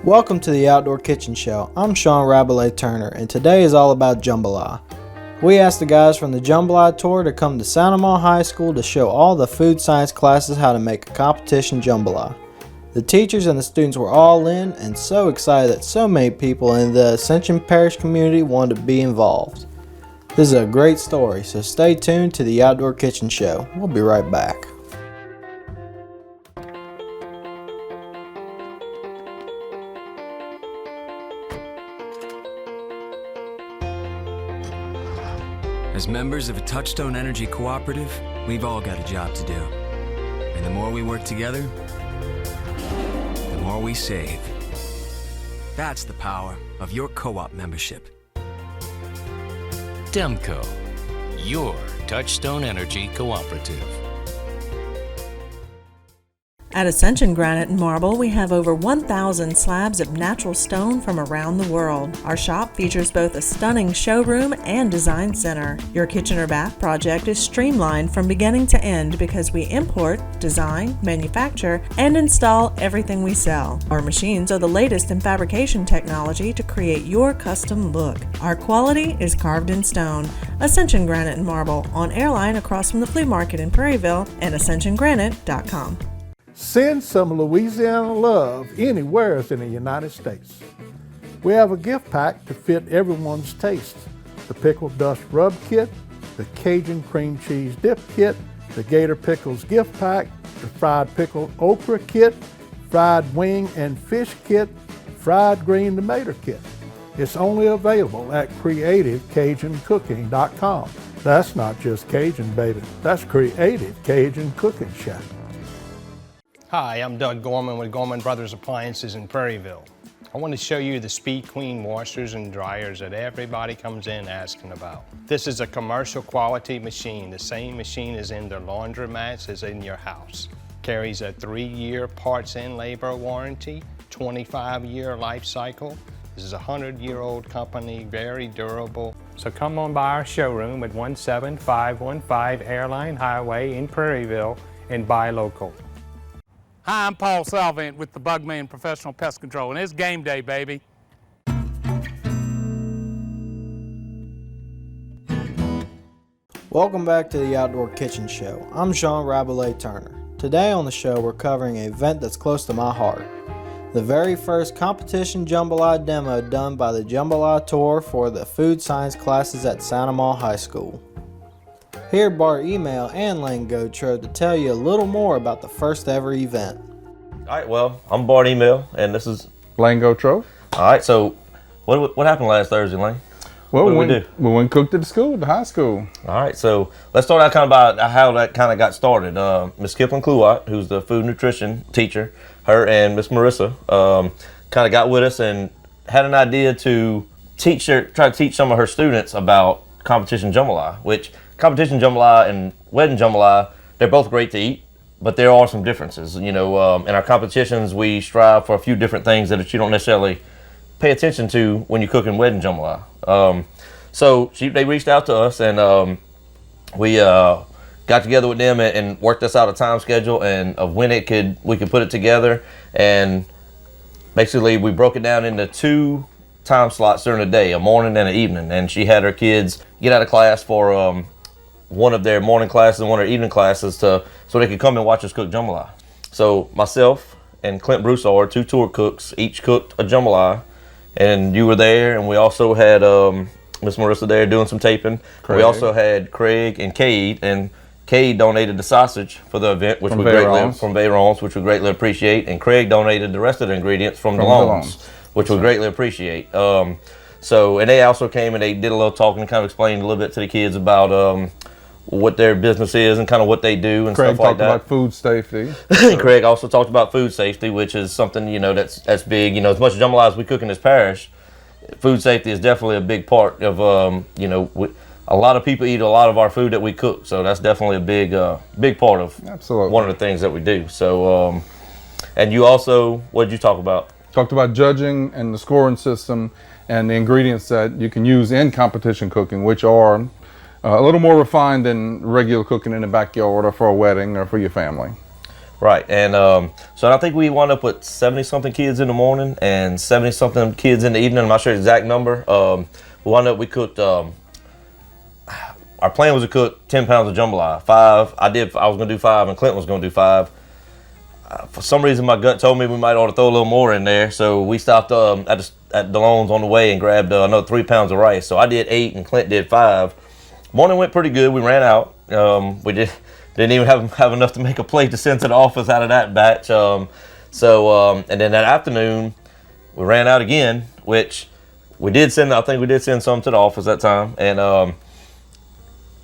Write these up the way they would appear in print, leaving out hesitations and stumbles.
Welcome to the Outdoor Kitchen Show. I'm Sean Rabelais Turner, and today is all about jambalaya. We asked the guys from the Jambalaya tour to come to Santa Maria High School to show all the food science classes how to make a competition jambalaya. The teachers and the students were all in and so excited that so many people in the Ascension Parish community wanted to be involved. This is a great story, so stay tuned to the Outdoor Kitchen Show. We'll be right back. As members of a Touchstone Energy cooperative, we've all got a job to do. And the more we work together, the more we save. That's the power of your co-op membership. Demco, your Touchstone Energy cooperative. At Ascension Granite and Marble, we have over 1,000 slabs of natural stone from around the world. Our shop features both a stunning showroom and design center. Your kitchen or bath project is streamlined from beginning to end because we import, design, manufacture, and install everything we sell. Our machines are the latest in fabrication technology to create your custom look. Our quality is carved in stone. Ascension Granite and Marble on Airline across from the flea market in Prairieville and ascensiongranite.com. Send some Louisiana love anywhere in the United States. We have a gift pack to fit everyone's taste. The Pickle Dust Rub Kit, the Cajun Cream Cheese Dip Kit, the Gator Pickles Gift Pack, the Fried Pickle Okra Kit, Fried Wing and Fish Kit, Fried Green Tomato Kit. It's only available at CreativeCajunCooking.com. That's not just Cajun, baby. That's Creative Cajun Cooking Shack. Hi, I'm Doug Gorman with Gorman Brothers Appliances in Prairieville. I want to show you the Speed Queen washers and dryers that everybody comes in asking about. This is a commercial quality machine. The same machine is in their laundromats as in your house. Carries a 3-year parts and labor warranty, 25-year life cycle. This is a 100-year-old company, very durable. So come on by our showroom at 17515 Airline Highway in Prairieville and buy local. Hi, I'm Paul Salvant with the Bugman Professional Pest Control, and it's game day, baby. Welcome back to the Outdoor Kitchen Show. I'm Sean Rabelais Turner. Today on the show we're covering an event that's close to my heart. The very first competition jambalaya demo done by the Jambalaya tour for the food science classes at Santa Maria High School. Here Bart Email and Lane Gotro to tell you a little more about the first ever event. All right, well, I'm Bart Email, and this is Lane Gotro. All right, so what happened last Thursday, Lane? Well, what did we do? We went and cooked at the school, the high school. All right, so let's start out kind of about how that kind of got started. Miss Kipling Kluwat, who's the food nutrition teacher, her and Miss Marissa kind of got with us and had an idea to try to teach some of her students about competition jambalaya, which competition jambalaya and wedding jambalaya, they're both great to eat, but there are some differences. You know, in our competitions, we strive for a few different things that you don't necessarily pay attention to when you're cooking wedding jambalaya. So they reached out to us, and we got together with them and worked us out a time schedule and of when we could put it together. And basically, we broke it down into 2 time slots during the day, a morning and an evening. And she had her kids get out of class for one of their morning classes and one of their evening classes so they could come and watch us cook jambalaya. So myself and Clint Broussard, 2 tour cooks, each cooked a jambalaya, and you were there, and we also had Miss Marissa there doing some taping. Craig. We also had Craig and Cade, and Cade donated the sausage for the event, which we greatly appreciate, and Craig donated the rest of the ingredients from the loans, which we greatly appreciate. So, and they also came and they did a little talking and kind of explained a little bit to the kids about what their business is and kind of what they do and Craig stuff like that. Craig talked about food safety. Craig also talked about food safety, which is something, you know, that's big. You know, as much jambalaya as we cook in this parish, food safety is definitely a big part of, you know, a lot of people eat a lot of our food that we cook. So that's definitely a big part of one of the things that we do. So, and you also, what did you talk about? Talked about judging and the scoring system and the ingredients that you can use in competition cooking, which are a little more refined than regular cooking in the backyard or for a wedding or for your family. Right, and so I think we wound up with 70-something kids in the morning and 70-something kids in the evening. I'm not sure the exact number. We cooked, our plan was to cook 10 pounds of jambalaya. I was going to do 5, and Clint was going to do 5. For some reason, my gut told me we might ought to throw a little more in there, so we stopped at DeLone's on the way and grabbed another 3 pounds of rice. So I did 8, and Clint did 5. Morning went pretty good. We ran out. Didn't even have enough to make a plate to send to the office out of that batch. And then that afternoon, we ran out again, which we did send. I think we did send some to the office that time. And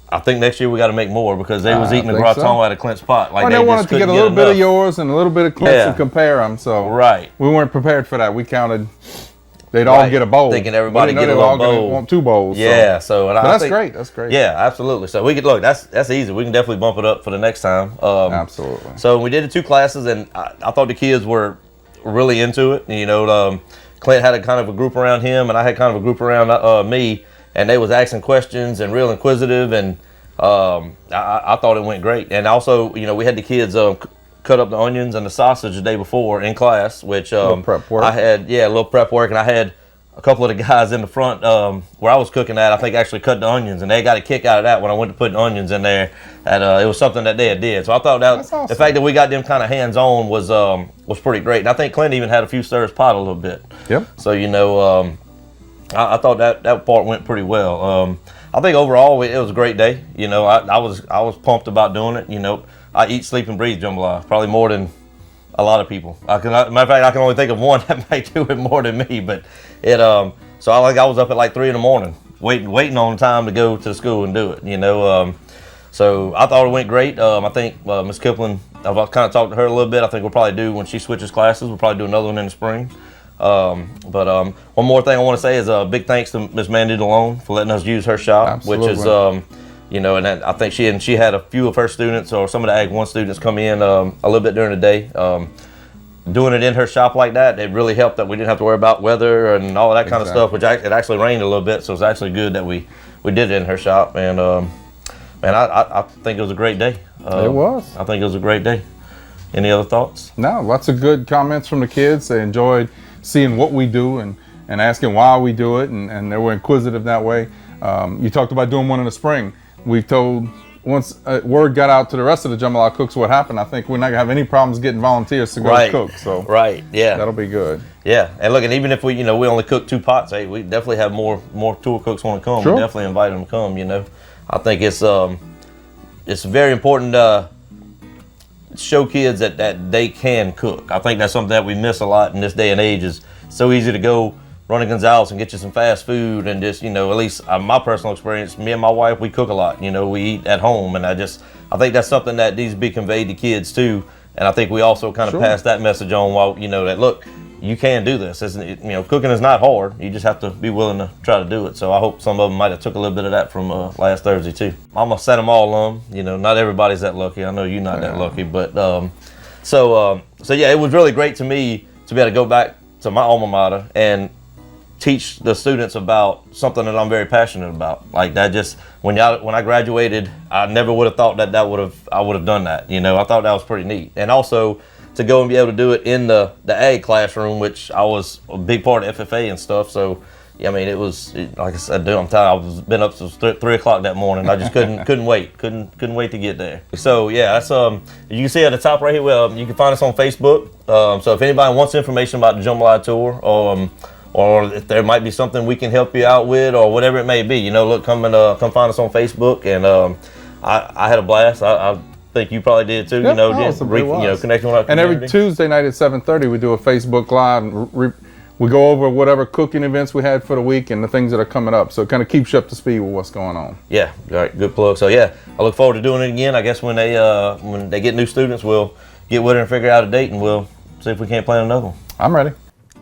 I think next year we got to make more because they was eating the gratin out of Clint's pot. Like they wanted to get a little bit of yours and a little bit of Clint's and compare them. So we weren't prepared for that. We counted. They'd all get a bowl. Thinking everybody get a little bowl. Want 2 bowls. Yeah, but that's great. That's great. Yeah, absolutely. So we could look. That's easy. We can definitely bump it up for the next time. Absolutely. So we did the 2 classes, and I thought the kids were really into it. You know, Clint had a kind of a group around him, and I had kind of a group around me, and they was asking questions and real inquisitive, and I thought it went great. And also, you know, we had the kids cut up the onions and the sausage the day before in class, which prep work. I had a little prep work, and I had a couple of the guys in the front where I was cooking at, I think actually cut the onions, and they got a kick out of that when I went to putting onions in there. And it was something that they did. So I thought that awesome. The fact that we got them kind of hands-on was pretty great. And I think Clint even had a few stirs pot a little bit. Yep. So, you know, I thought that part went pretty well. I think overall it was a great day. You know, I was pumped about doing it. You know, I eat, sleep, and breathe jambalaya, probably more than a lot of people. Matter of fact, I can only think of one that might do it more than me. But it, so I was up at like 3 in the morning, waiting on time to go to the school and do it. You know, so I thought it went great. I think Miss Kipling, I've kind of talked to her a little bit. I think we'll probably do when she switches classes. We'll probably do another one in the spring. But one more thing I want to say is a big thanks to Miss Mandy DeLone for letting us use her shop. Absolutely. Which is you know, and I think she had a few of her students or some of the Ag 1 students come in a little bit during the day. Doing it in her shop like that, it really helped that we didn't have to worry about weather and all of that kind of stuff, which it actually rained a little bit, so it's actually good that we did it in her shop. And man, I think it was a great day. It was. I think it was a great day. Any other thoughts? No, lots of good comments from the kids. They enjoyed seeing what we do and asking why we do it, and they were inquisitive that way. You talked about doing one in the spring. We told, once word got out to the rest of the jambalaya cooks what happened, I think we're not gonna have any problems getting volunteers to go cook. So yeah, that'll be good. Yeah, and look, and even if we only cook 2 pots, hey, we definitely have more tour cooks want to come. Sure. We definitely invite them to come. You know, I think it's very important to show kids that they can cook. I think that's something that we miss a lot in this day and age. Is so easy to go run to Gonzalez and get you some fast food and just, you know, at least my personal experience, me and my wife, we cook a lot. You know, we eat at home, and I think that's something that needs to be conveyed to kids too. And I think we also kind of pass that message on while, you know, that look, you can do this. You know, cooking is not hard. You just have to be willing to try to do it. So I hope some of them might have took a little bit of that from last Thursday too. I'm a Santa Maria alum. You know, not everybody's that lucky. I know you're not that lucky, but so yeah, it was really great to me to be able to go back to my alma mater and teach the students about something that I'm very passionate about. Like that, just when I graduated, I never would have thought I would have done that. You know, I thought that was pretty neat. And also to go and be able to do it in the ag classroom, which I was a big part of FFA and stuff. So I mean, like I said, dude, I'm tired. I've been up since 3 o'clock that morning. I just couldn't wait to get there. So yeah, that's you can see at the top right here. Well, you can find us on Facebook. So if anybody wants information about the Jambalaya tour, or if there might be something we can help you out with, or whatever it may be, you know, look, come find us on Facebook. And I had a blast. I think you probably did too. Yep, you know, just connecting with our community. And every Tuesday night at 7:30, we do a Facebook Live. And we go over whatever cooking events we had for the week and the things that are coming up. So it kind of keeps you up to speed with what's going on. Yeah, all right, good plug. So yeah, I look forward to doing it again. I guess when they get new students, we'll get with her and figure out a date, and we'll see if we can't plan another one. I'm ready.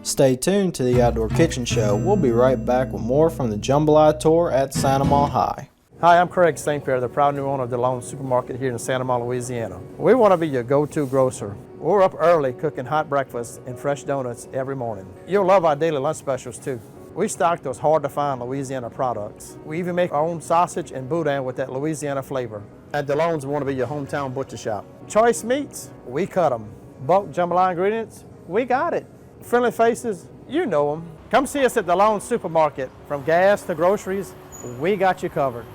Stay tuned to the Outdoor Kitchen Show. We'll be right back with more from the Jambalaya Tour at Santa Maria High. Hi, I'm Craig St. Pierre, the proud new owner of DeLone Supermarket here in Santa Maria, Louisiana. We want to be your go-to grocer. We're up early cooking hot breakfast and fresh donuts every morning. You'll love our daily lunch specials too. We stock those hard-to-find Louisiana products. We even make our own sausage and boudin with that Louisiana flavor. At DeLone's, we want to be your hometown butcher shop. Choice meats, we cut them. Bulk jambalaya ingredients, we got it. Friendly faces, you know them. Come see us at DeLone's Supermarket. From gas to groceries, we got you covered.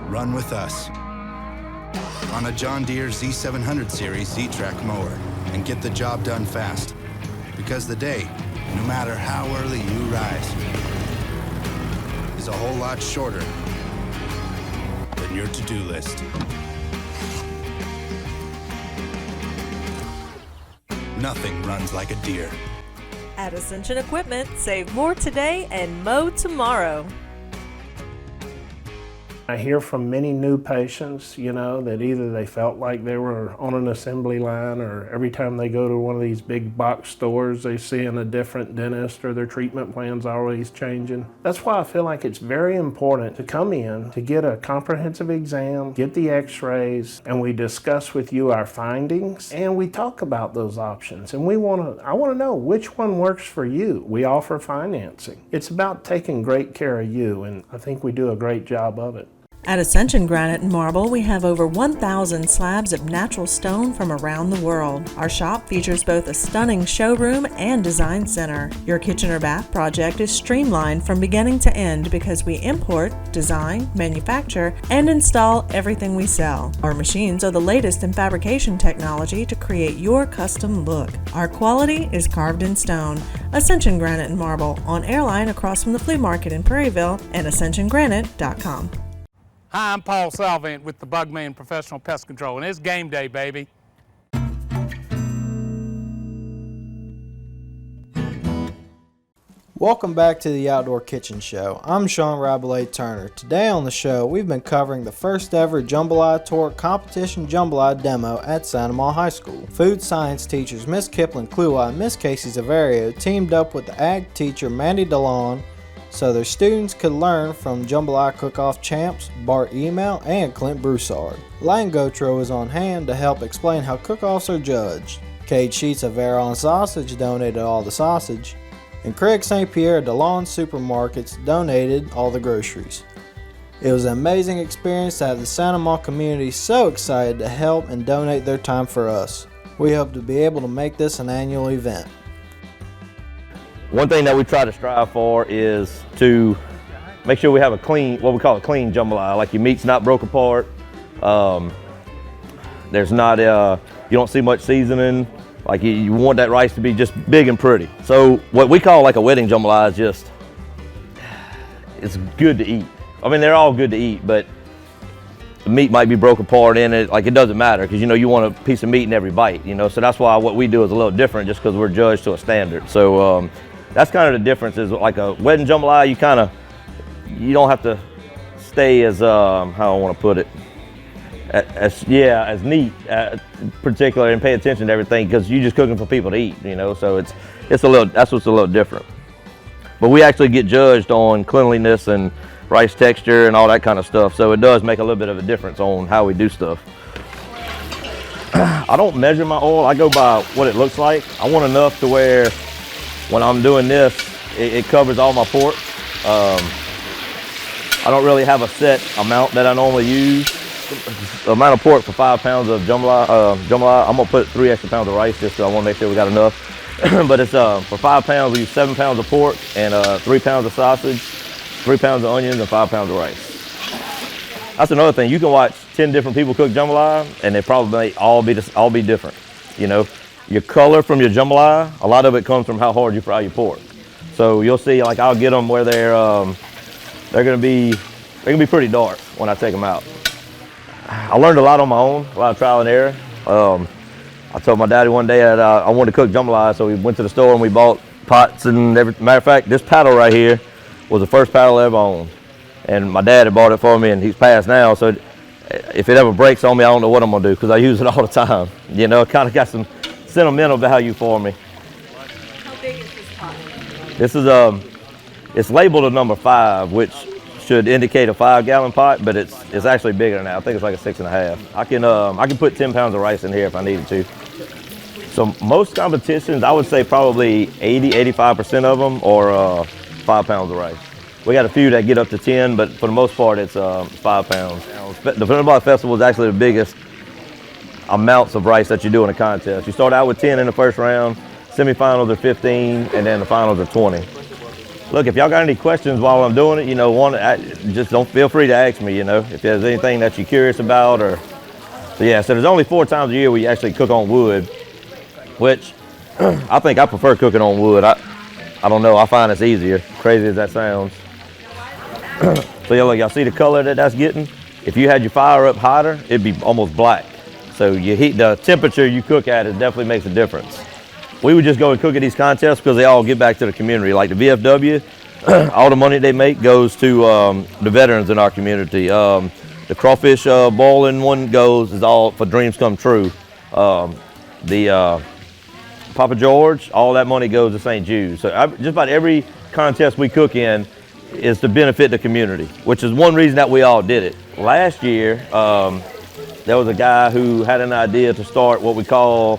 Run with us on a John Deere Z700 Series Z-Track mower and get the job done fast. Because the day, no matter how early you rise, is a whole lot shorter than your to-do list. Nothing runs like a Deere. At Ascension Equipment, save more today and mow tomorrow. I hear from many new patients, that either they felt like they were on an assembly line, or every time they go to one of these big box stores, they see a different dentist, or their treatment plan's always changing. That's why I feel like it's very important to come in to get a comprehensive exam, get the x-rays, and we discuss with you our findings, and we talk about those options. And I want to know which one works for you. We offer financing. It's about taking great care of you, and I think we do a great job of it. At Ascension Granite and Marble, we have over 1,000 slabs of natural stone from around the world. Our shop features both a stunning showroom and design center. Your kitchen or bath project is streamlined from beginning to end because we import, design, manufacture, and install everything we sell. Our machines are the latest in fabrication technology to create your custom look. Our quality is carved in stone. Ascension Granite and Marble on Airline across from the flea market in Prairieville and ascensiongranite.com. Hi, I'm Paul Salvant with the Bugman Professional Pest Control, and it's game day, baby. Welcome back to the Outdoor Kitchen Show. I'm Sean Rabelais Turner. Today on the show, we've been covering the first ever Jambalaya Tour competition jambalaya demo at Santa Maria High School. Food science teachers Miss Kipling Kluwa and Miss Casey Zavario teamed up with the ag teacher Mandy DeLon so their students could learn from Jambalaya Cookoff champs Bart Email and Clint Broussard. Lane Gautreaux is on hand to help explain how cookoffs are judged. Cade Sheets of Varon Sausage donated all the sausage, and Craig St. Pierre at DeLon Supermarkets donated all the groceries. It was an amazing experience to have the Santa Maria community so excited to help and donate their time for us. We hope to be able to make this an annual event. One thing that we try to strive for is to make sure we have a clean, what we call a clean jambalaya, like your meat's not broke apart. There's not, you don't see much seasoning. Like you want that rice to be just big and pretty. So what we call like a wedding jambalaya is just, it's good to eat. I mean, they're all good to eat, but the meat might be broke apart in it. Like it doesn't matter because you want a piece of meat in every bite, So that's why what we do is a little different just because we're judged to a standard. So that's kind of the difference. Is like a wedding jambalaya, you don't have to stay as, how I want to put it, as neat, particularly, and pay attention to everything because you're just cooking for people to eat, So it's a little, that's what's a little different. But we actually get judged on cleanliness and rice texture and all that kind of stuff. So it does make a little bit of a difference on how we do stuff. I don't measure my oil. I go by what it looks like. I want enough to where when I'm doing this, it covers all my pork. I don't really have a set amount that I normally use. The amount of pork for 5 pounds of jambalaya, I'm gonna put 3 extra pounds of rice just so I wanna make sure we got enough. But it's for 5 pounds, we use 7 pounds of pork and 3 pounds of sausage, 3 pounds of onions, and 5 pounds of rice. That's another thing. You can watch 10 different people cook jambalaya, and they probably all be different. Your color from your jambalaya, a lot of it comes from how hard you fry your pork. So you'll see, like I'll get them where they're gonna be pretty dark when I take them out. I learned a lot on my own, a lot of trial and error. I told my daddy one day that I wanted to cook jambalaya, so we went to the store and we bought pots and everything. Matter of fact, this paddle right here was the first paddle I ever owned. And my dad had bought it for me, and he's passed now, so if it ever breaks on me, I don't know what I'm gonna do because I use it all the time. It kind of got some sentimental value for me. How big is this pot? This is it's labeled a number 5, which should indicate a 5-gallon pot, but it's actually bigger than that. I think it's like a 6.5. I can put 10 pounds of rice in here if I needed to. So most competitions, I would say probably 80-85% of them are 5 pounds of rice. We got a few that get up to 10, but for the most part, it's 5 pounds. The Jambalaya Festival is actually the biggest amounts of rice that you do in a contest. You start out with 10 in the first round, semifinals are 15, and then the finals are 20. Look, if y'all got any questions while I'm doing it, you know, just don't feel free to ask me, you know, if there's anything that you're curious about or, so yeah, so there's only 4 times a year we actually cook on wood, which I think I prefer cooking on wood. I don't know, I find it's easier, crazy as that sounds. So yeah, look, y'all see the color that that's getting? If you had your fire up hotter, it'd be almost black. So you heat, the temperature you cook at, it definitely makes a difference. We would just go and cook at these contests because they all give back to the community. Like the VFW, all the money they make goes to the veterans in our community. The crawfish boiling one is all for Dreams Come True. The Papa George, all that money goes to St. Jude. So just about every contest we cook in is to benefit the community, which is one reason that we all did it. Last year, there was a guy who had an idea to start what we call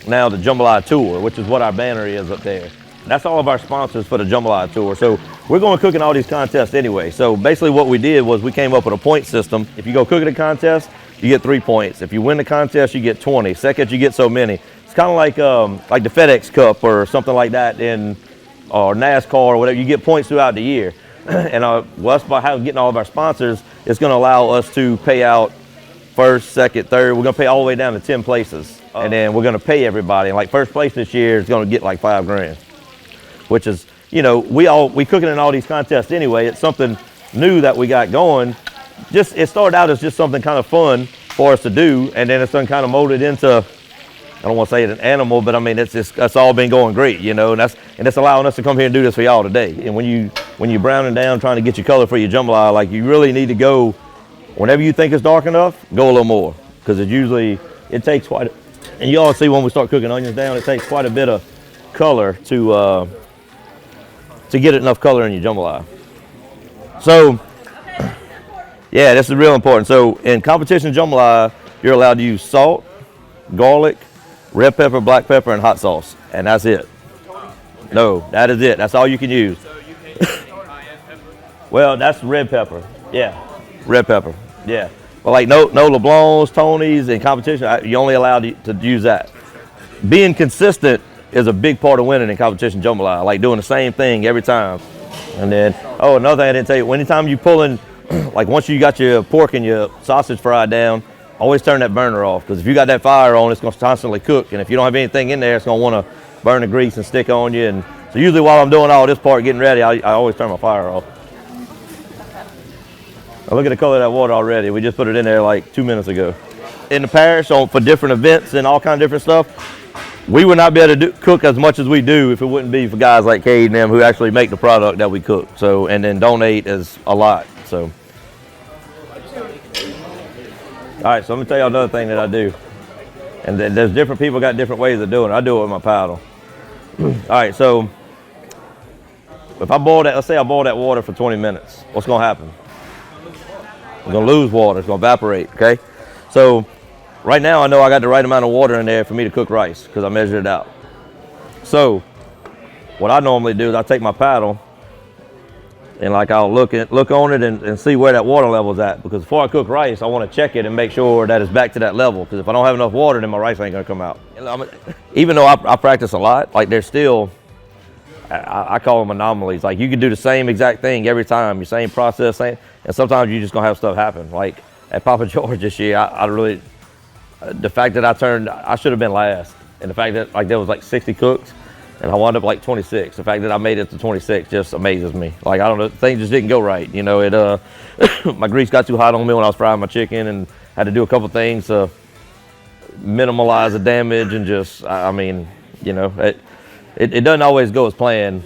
now the Jambalaya Tour, which is what our banner is up there. That's all of our sponsors for the Jambalaya Tour. So we're going to cook in all these contests anyway. So basically what we did was we came up with a point system. If you go cook at a contest, you get 3 points. If you win the contest, you get 20. Second, you get so many. It's kind of like the FedEx Cup or something like that or NASCAR or whatever. You get points throughout the year. And us by getting all of our sponsors, it's going to allow us to pay out first, second, third. We're going to pay all the way down to 10 places. And then we're going to pay everybody. And like first place this year is going to get like $5 grand, which is, you know, we cooking in all these contests anyway. It's something new that we got going. It started out as just something kind of fun for us to do. And then it's done kind of molded into, I don't want to say it's an animal, but I mean, it's all been going great, you know, and it's allowing us to come here and do this for y'all today. And when you're browning down, trying to get your color for your jambalaya, like you really need to go, whenever you think it's dark enough, go a little more. Because it takes quite, and you all see when we start cooking onions down, it takes quite a bit of color to get enough color in your jambalaya. So, yeah, this is real important. So in competition jambalaya, you're allowed to use salt, garlic, red pepper, black pepper, and hot sauce, and that's it. No, that is it. That's all you can use. Well, that's red pepper. Yeah, red pepper. Yeah. But like no LeBlancs, Tonys in competition, you're only allowed to use that. Being consistent is a big part of winning in competition jambalaya, like doing the same thing every time. And then, another thing I didn't tell you, anytime you pulling, like once you got your pork and your sausage fried down, always turn that burner off, because if you got that fire on, it's going to constantly cook. And if you don't have anything in there, it's going to want to burn the grease and stick on you. And so usually while I'm doing all this part, getting ready, I always turn my fire off. Now look at the color of that water already. We just put it in there like 2 minutes ago. In the parish, for different events and all kind of different stuff, we would not be able to cook as much as we do if it wouldn't be for guys like Cade and them who actually make the product that we cook. So, and then donate is a lot. So. All right, so let me tell you another thing that I do. And there's different people got different ways of doing it. I do it with my paddle. All right, so if I boil that, let's say I boil that water for 20 minutes, what's gonna happen? We're gonna lose water, it's gonna evaporate, okay? So right now I know I got the right amount of water in there for me to cook rice because I measured it out. So what I normally do is I take my paddle and like I'll look on it and see where that water level is at, because before I cook rice, I want to check it and make sure that it's back to that level, because if I don't have enough water, then my rice ain't gonna come out. Even though I practice a lot, like there's still, I call them anomalies. Like you can do the same exact thing every time, your same process, and sometimes you're just gonna have stuff happen. Like at Papa George this year, I really, the fact that I should have been last, and the fact that like there was like 60 cooks, and I wound up like 26. The fact that I made it to 26 just amazes me. Like, I don't know, things just didn't go right. You know, my grease got too hot on me when I was frying my chicken, and had to do a couple things to minimize the damage, and just, I mean, you know, it doesn't always go as planned.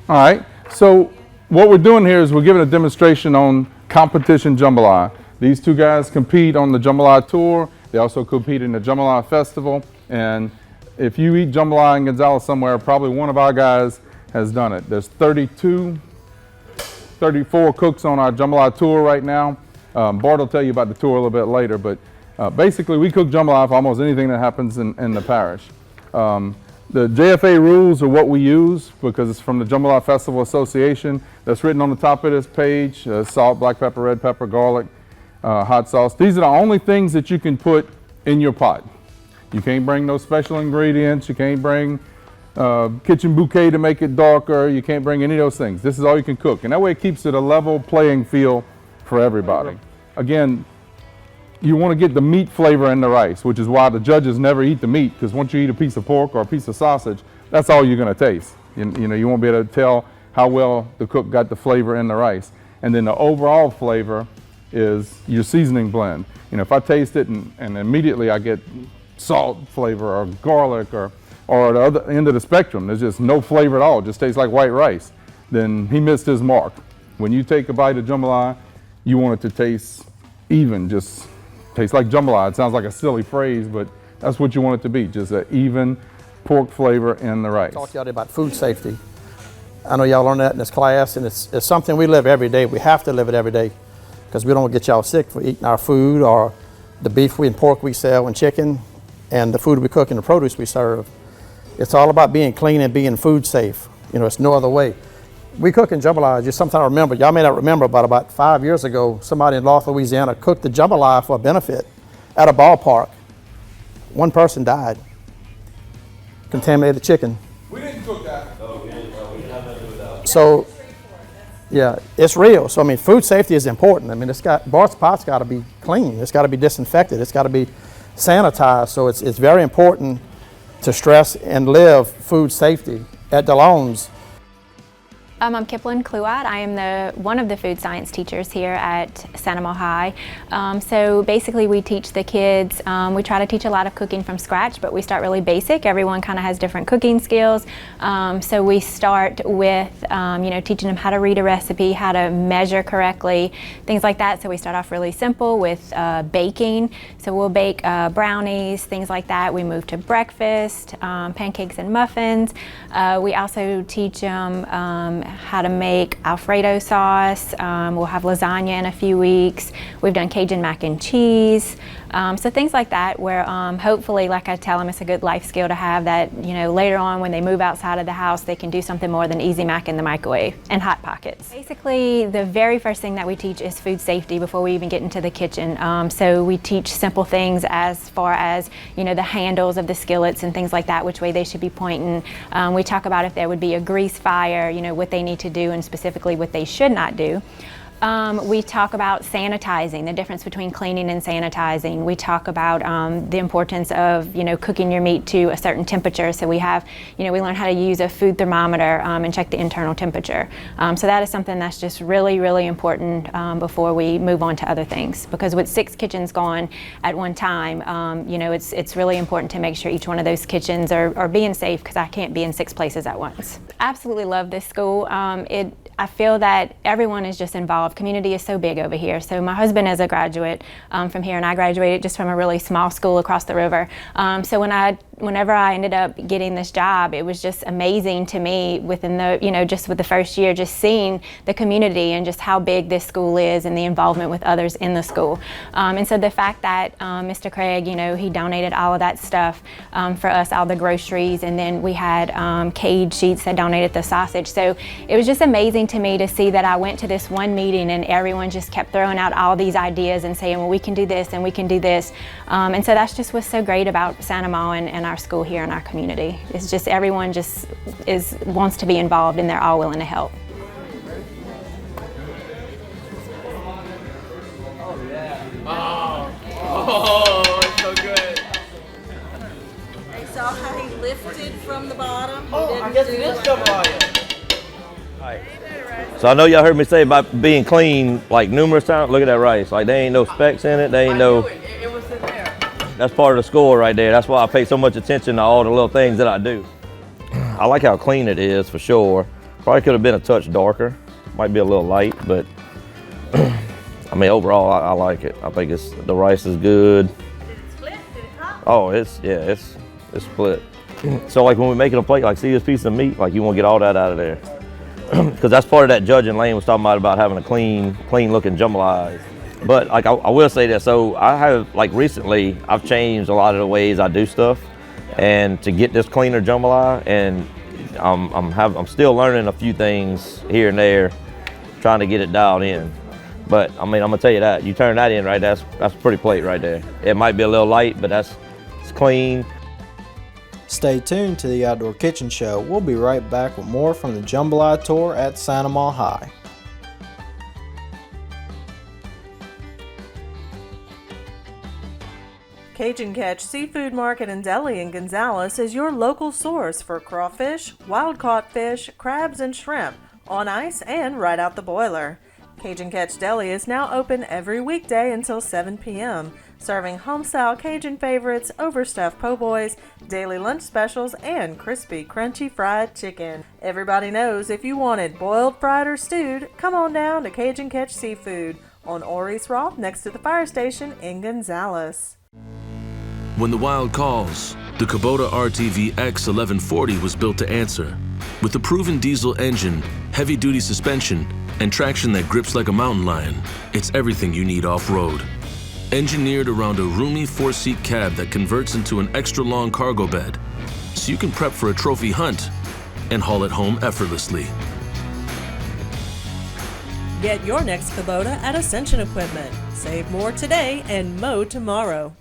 All right, so what we're doing here is we're giving a demonstration on competition jambalaya. These two guys compete on the Jambalaya Tour. They also compete in the Jambalaya Festival, and if you eat jambalaya in Gonzales somewhere, probably one of our guys has done it. There's 34 cooks on our Jambalaya Tour right now. Bart will tell you about the tour a little bit later, but basically we cook jambalaya for almost anything that happens in the parish. The JFA rules are what we use because it's from the Jambalaya Festival Association. That's written on the top of this page: salt, black pepper, red pepper, garlic, hot sauce. These are the only things that you can put in your pot. You can't bring no special ingredients. You can't bring kitchen bouquet to make it darker. You can't bring any of those things. This is all you can cook. And that way it keeps it a level playing field for everybody. Again, you want to get the meat flavor in the rice, which is why the judges never eat the meat, because once you eat a piece of pork or a piece of sausage, that's all you're going to taste. You know, you won't be able to tell how well the cook got the flavor in the rice. And then the overall flavor is your seasoning blend. You know, if I taste it and immediately I get salt flavor or garlic or the other end of the spectrum, there's just no flavor at all, it just tastes like white rice, then he missed his mark. When you take a bite of jambalaya, you want it to taste even, just taste like jambalaya. It sounds like a silly phrase, but that's what you want it to be, just an even pork flavor in the rice. Talk to y'all about food safety. I know y'all learned that in this class, and it's something we live every day. We have to live it every day because we don't want to get y'all sick for eating our food or the beef and pork we sell and chicken and the food we cook and the produce we serve. It's all about being clean and being food safe. You know, it's no other way. We cook in jambalaya, just something I remember. Y'all may not remember, but about 5 years ago, somebody in North Louisiana cooked the jambalaya for a benefit at a ballpark. One person died. Contaminated chicken. We didn't cook that. No, we didn't have nothing to do with that. So, yeah, it's real. So, I mean, food safety is important. I mean, Bart's pot's got to be clean. It's got to be disinfected. It's got to be sanitized. So it's very important to stress and live food safety. At DeLone's, I'm Kipling Kluat. I am one of the food science teachers here at Santamol High. So basically we teach the kids, we try to teach a lot of cooking from scratch, but we start really basic. Everyone kind of has different cooking skills. So we start with teaching them how to read a recipe, how to measure correctly, things like that. So we start off really simple with baking. So we'll bake brownies, things like that. We move to breakfast, pancakes and muffins. We also teach them how to make Alfredo sauce. We'll have lasagna in a few weeks. We've done Cajun mac and cheese. So things like that where hopefully, like I tell them, it's a good life skill to have that, you know, later on when they move outside of the house, they can do something more than easy mac in the microwave and Hot Pockets. Basically, the very first thing that we teach is food safety before we even get into the kitchen. So we teach simple things as far as, you know, the handles of the skillets and things like that, which way they should be pointing. We talk about if there would be a grease fire, you know, what they need to do and specifically what they should not do. We talk about sanitizing, the difference between cleaning and sanitizing. We talk about the importance of, you know, cooking your meat to a certain temperature. So we have, you know, we learn how to use a food thermometer and check the internal temperature. So that is something that's just really, really important before we move on to other things. Because with 6 kitchens going at one time, you know, it's really important to make sure each one of those kitchens are being safe because I can't be in 6 places at once. Absolutely love this school. I feel that everyone is just involved. Community is so big over here. So my husband is a graduate from here, and I graduated just from a really small school across the river. So whenever I ended up getting this job, it was just amazing to me within the, you know, just with the first year, just seeing the community and just how big this school is and the involvement with others in the school. And so the fact that Mr. Craig, you know, he donated all of that stuff for us, all the groceries, and then we had Cage Sheets that donated the sausage. So it was just amazing to me to see that I went to this one meeting and everyone just kept throwing out all these ideas and saying, well, we can do this and we can do this. And so that's just what's so great about Santamol and our school here in our community. It's just everyone just wants to be involved and they're all willing to help. Oh, it's so good. You saw how he lifted from the bottom? Oh, I guess it is jambalaya. So I know y'all heard me say about being clean like numerous times. Look at that rice. Like there ain't no specks in it. There ain't no. It was in there. That's part of the score right there. That's why I pay so much attention to all the little things that I do. I like how clean it is for sure. Probably could have been a touch darker. Might be a little light, but I mean overall I like it. I think the rice is good. Did it split? Did it pop? Oh, it's split. So like when we're making a plate, like see this piece of meat, like you want to get all that out of there. Because that's part of that judging Lane was talking about having a clean looking jambalaya. But like I will say that, so I have like recently I've changed a lot of the ways I do stuff. and to get this cleaner jambalaya, and I'm still learning a few things here and there, trying to get it dialed in. But I mean, I'm gonna tell you that you turn that in right, that's a pretty plate right there. It might be a little light, but it's clean. Stay tuned to the Outdoor Kitchen Show. We'll be right back with more from the Jambalaya tour at Sanamaw High. Cajun Catch Seafood Market and Deli in Gonzales is your local source for crawfish, wild-caught fish, crabs, and shrimp, on ice and right out the boiler. Cajun Catch Deli is now open every weekday until 7 p.m., serving home-style Cajun favorites, overstuffed po' boys, daily lunch specials, and crispy, crunchy fried chicken. Everybody knows if you wanted boiled, fried, or stewed, come on down to Cajun Catch Seafood on Ories Roth next to the fire station in Gonzales. When the wild calls, the Kubota RTV X1140 was built to answer. With a proven diesel engine, heavy-duty suspension, and traction that grips like a mountain lion, it's everything you need off-road. Engineered around a roomy 4-seat cab that converts into an extra-long cargo bed, so you can prep for a trophy hunt and haul it home effortlessly. Get your next Kubota at Ascension Equipment. Save more today and mow tomorrow.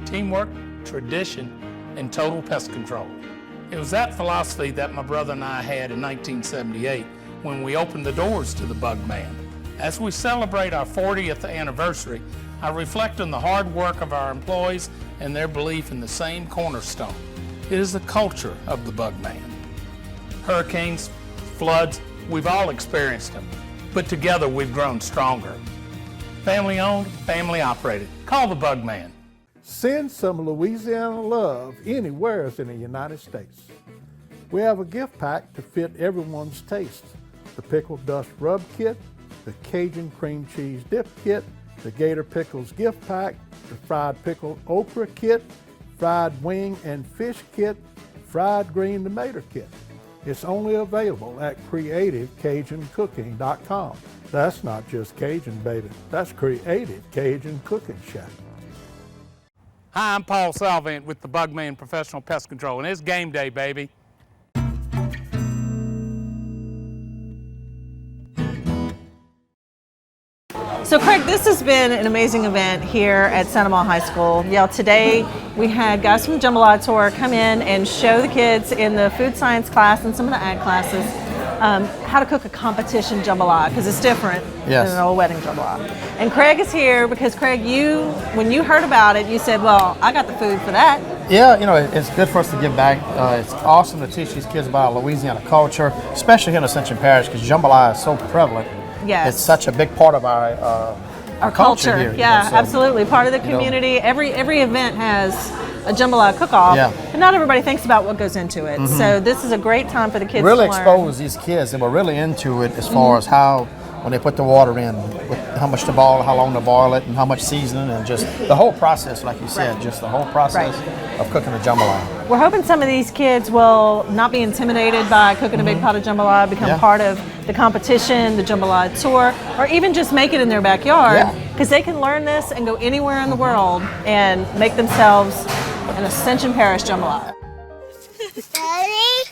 Teamwork, tradition, and total pest control. It was that philosophy that my brother and I had in 1978 when we opened the doors to the Bugman. As we celebrate our 40th anniversary, I reflect on the hard work of our employees and their belief in the same cornerstone. It is the culture of the Bugman. Hurricanes, floods, we've all experienced them, but together we've grown stronger. Family owned, family operated. Call the Bugman. Send some Louisiana love anywhere in the United States. We have a gift pack to fit everyone's taste. The Pickle Dust Rub Kit, the Cajun Cream Cheese Dip Kit, the Gator Pickles Gift Pack, the Fried Pickle Okra Kit, Fried Wing and Fish Kit, Fried Green Tomato Kit. It's only available at CreativeCajunCooking.com. That's not just Cajun, baby. That's Creative Cajun Cooking Shack. Hi, I'm Paul Salvant with the Bugman Professional Pest Control, and it's game day, baby. So Craig, this has been an amazing event here at Sanamaw High School. Today we had guys from the Jambalaya tour come in and show the kids in the food science class and some of the ag classes how to cook a competition jambalaya, because it's different than an old wedding jambalaya. And Craig is here because Craig, when you heard about it, you said, well, I got the food for that. Yeah, it's good for us to give back. It's awesome to teach these kids about Louisiana culture, especially here in Ascension Parish, because jambalaya is so prevalent. Yes. It's such a big part of our culture here. Yeah, so, absolutely. Part of the community. Every event has a jambalaya cook-off, but not everybody thinks about what goes into it. Mm-hmm. So this is a great time for the kids really to learn. Expose these kids. They were really into it as far as how, when they put the water in, with how much to boil, how long to boil it, and how much seasoning, and just the whole process, like you said, just the whole process of cooking a jambalaya. We're hoping some of these kids will not be intimidated by cooking a big pot of jambalaya, become part of the competition, the jambalaya tour, or even just make it in their backyard, because they can learn this and go anywhere in the world and make themselves an Ascension Parish jambalaya. Daddy?